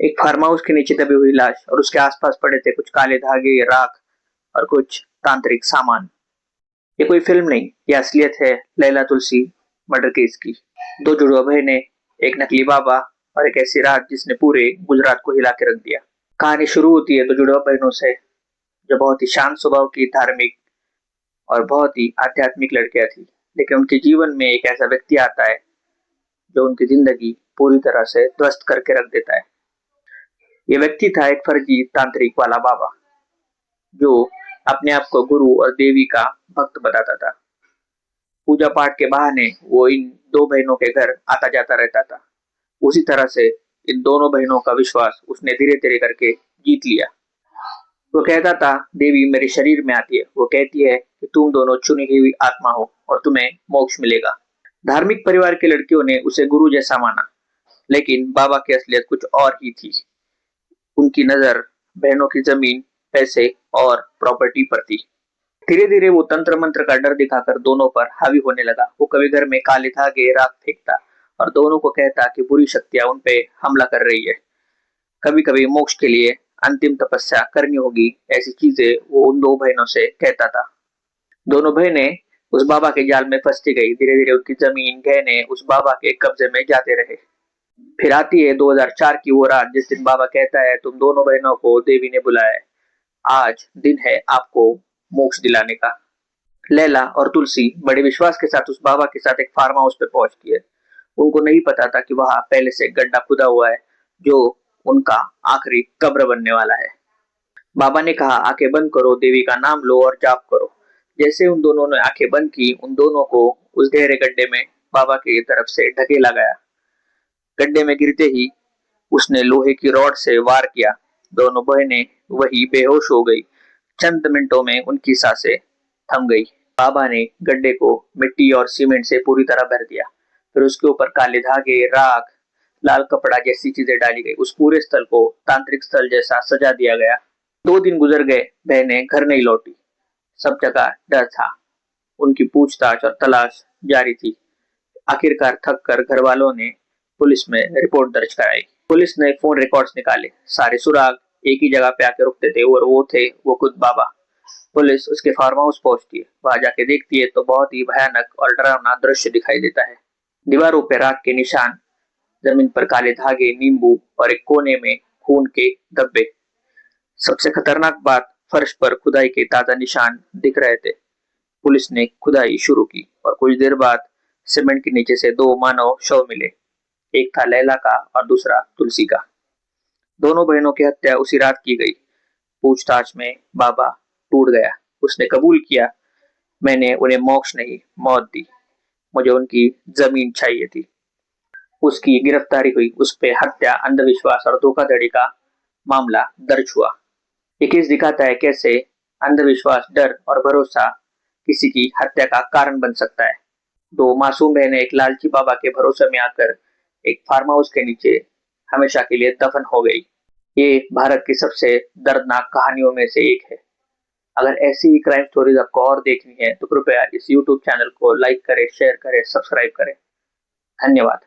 एक farm house के नीचे दबी हुई लाश और उसके आसपास पड़े थे कुछ काले धागे, राख और कुछ तांत्रिक सामान। ये कोई फिल्म नहीं, ये असलियत है लैला तुलसी मर्डर केस की। दो जुड़वा बहनें, एक नकली बाबा और एक ऐसी रात जिसने पूरे गुजरात को हिला के रख दिया। कहानी शुरू होती है दो जुड़वा बहनों से, जो बहुत ही शांत स्वभाव की, धार्मिक और बहुत ही आध्यात्मिक लड़कियां थी। लेकिन उनके जीवन में एक ऐसा व्यक्ति आता है जो उनकी जिंदगी पूरी तरह से ध्वस्त करके रख देता है। ये व्यक्ति था एक फर्जी तांत्रिक वाला बाबा, जो अपने आप को गुरु और देवी का भक्त बताता था। पूजा पाठ के बहाने वो इन दो बहनों के घर आता जाता रहता था। उसी तरह से इन दोनों बहनों का विश्वास उसने धीरे धीरे करके जीत लिया। वो कहता था, देवी मेरे शरीर में आती है, वो कहती है कि तुम दोनों चुनी हुई आत्मा हो और तुम्हें मोक्ष मिलेगा। धार्मिक परिवार की लड़कियों ने उसे गुरु जैसा माना, लेकिन बाबा की असलियत कुछ और ही थी। उनकी नजर बहनों की जमीन, पैसे और प्रॉपर्टी पर थी। धीरे धीरे वो तंत्र मंत्र का डर दिखाकर दोनों पर हावी होने लगा। वो कभी घर में काले धागे, राख फेंकता और दोनों को कहता कि बुरी शक्तियां उन पे हमला कर रही है। कभी कभी मोक्ष के लिए अंतिम तपस्या करनी होगी, ऐसी चीजें वो उन दो बहनों से कहता था। दोनों बहनें उस बाबा के जाल में फंसती गई। धीरे धीरे उनकी जमीन, गहने उस बाबा के कब्जे में जाते रहे। फिर आती है 2004 की वो रात जिस दिन बाबा कहता है, तुम दोनों बहनों को देवी ने बुलाया है, आज दिन है आपको मोक्ष दिलाने का। लैला और तुलसी बड़े विश्वास के साथ उस बाबा के साथ एक फार्म हाउस पे पहुंचती है। उनको नहीं पता था कि वहां पहले से गड्ढा खुदा हुआ है, जो उनका आखिरी कब्र बनने वाला है। बाबा ने कहा, आंखें बंद करो, देवी का नाम लो और जाप करो। जैसे उन दोनों ने आंखें बंद की, उन दोनों को उस गहरे गड्ढे में बाबा की तरफ से ढकेला गया। गड्ढे में गिरते ही उसने लोहे की रॉड से वार किया। दोनों बहनें वही बेहोश हो गई। चंद मिनटों में उनकी सांसें थम गई। बाबा ने गड्ढे को मिट्टी और सीमेंट से पूरी तरह भर दिया। फिर उसके ऊपर काले धागे, राख, लाल कपड़ा जैसी चीजें डाली गई। उस पूरे स्थल को तांत्रिक स्थल जैसा सजा दिया गया। 2 दिन गुजर गए, बहनें घर नहीं लौटी। सब जगह डर था। उनकी पूछताछ और तलाश जारी थी। आखिरकार थक कर घर वालों ने पुलिस में रिपोर्ट दर्ज कराई। पुलिस ने फोन रिकॉर्ड्स निकाले। सारे सुराग एक ही जगह पे आके रुकते थे और वो थे वो खुद बाबा। पुलिस उसके फार्म हाउस पहुंचती है। वहां जाके देखती है तो बहुत ही भयानक और डरावना दृश्य दिखाई देता है। दीवारों पे राख के निशान, जमीन पर काले धागे, नींबू और एक कोने में खून के धब्बे। सबसे खतरनाक बात, फर्श पर खुदाई के ताजा निशान दिख रहे थे। पुलिस ने खुदाई शुरू की और कुछ देर बाद सीमेंट के नीचे से 2 मानव शव मिले। एक था लैला का और दूसरा तुलसी का। दोनों बहनों की हत्या उसी रात की गई। पूछताछ में बाबा टूट गया। उसने कबूल किया, मैंने उन्हें मोक्ष नहीं, मौत दी। मुझे उनकी जमीन चाहिए थी। उसकी गिरफ्तारी हुई। उस पे हत्या, अंधविश्वास और धोखाधड़ी का मामला दर्ज हुआ। ये केस दिखाता है कैसे अंधविश्वास, डर और भरोसा किसी की हत्या का कारण बन सकता है। 2 मासूम बहनें एक लालची बाबा के भरोसे में आकर एक फार्म हाउस के नीचे हमेशा के लिए दफन हो गई। ये भारत की सबसे दर्दनाक कहानियों में से एक है। अगर ऐसी ही क्राइम स्टोरीज आपको और देखनी है तो कृपया इस YouTube चैनल को लाइक करें, शेयर करें, सब्सक्राइब करें। धन्यवाद।